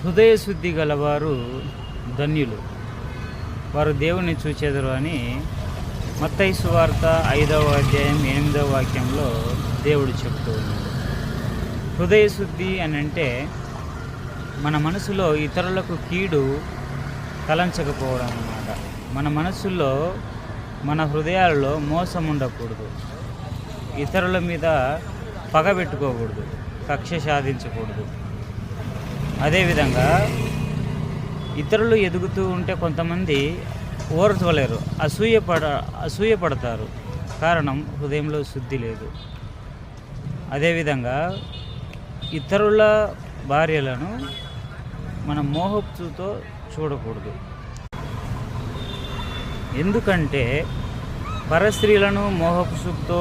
హృదయ శుద్ధి గలవారు ధన్యులు, వారు దేవుని చూచెదరు అని మత్తయి సువార్త 5వ అధ్యాయం 8వ వాక్యంలో దేవుడు చెబుతూ ఉన్నాడు. హృదయ శుద్ధి అని అంటే మన మనసులో ఇతరులకు కీడు తలంచకపోవడం అన్నమాట. మన మనసుల్లో, మన హృదయాలలో మోసం ఉండకూడదు, ఇతరుల మీద పగ పెట్టుకోకూడదు, కక్ష సాధించకూడదు. అదేవిధంగా ఇతరులు ఎదుగుతూ ఉంటే కొంతమంది ఓర్చలేరు, అసూయపడతారు. కారణం హృదయంలో శుద్ధి లేదు. అదేవిధంగా ఇతరుల భార్యలను మనం మోహపుతో చూడకూడదు. ఎందుకంటే పరస్త్రీలను మోహపు చూపుతో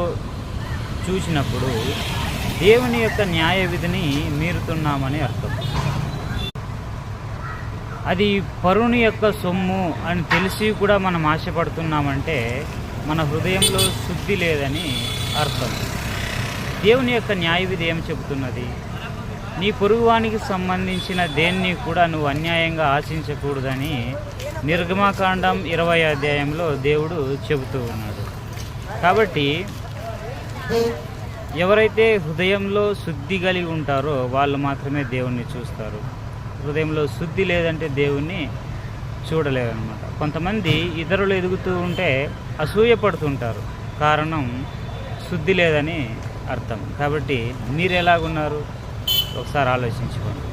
చూసినప్పుడు దేవుని యొక్క న్యాయ విధిని మీరుతున్నామని అర్థం. అది పరుని యొక్క సొమ్ము అని తెలిసి కూడా మనం ఆశపడుతున్నామంటే మన హృదయంలో శుద్ధి లేదని అర్థం. దేవుని యొక్క న్యాయ విధి ఏం చెబుతున్నది? నీ పొరుగువానికి సంబంధించిన దేన్ని కూడా నువ్వు అన్యాయంగా ఆశించకూడదని నిర్గమకాండం 20వ అధ్యాయంలో దేవుడు చెబుతూ ఉన్నాడు. కాబట్టి ఎవరైతే హృదయంలో శుద్ధి కలిగి ఉంటారో వాళ్ళు మాత్రమే దేవుణ్ణి చూస్తారు. హృదయంలో శుద్ధి లేదంటే దేవుణ్ణి చూడలేదన్నమాట. కొంతమంది ఇతరులు ఎదుగుతూ ఉంటే అసూయపడుతుంటారు, కారణం శుద్ధి లేదని అర్థం. కాబట్టి మీరు ఎలాగున్నారు ఒకసారి ఆలోచించుకోండి.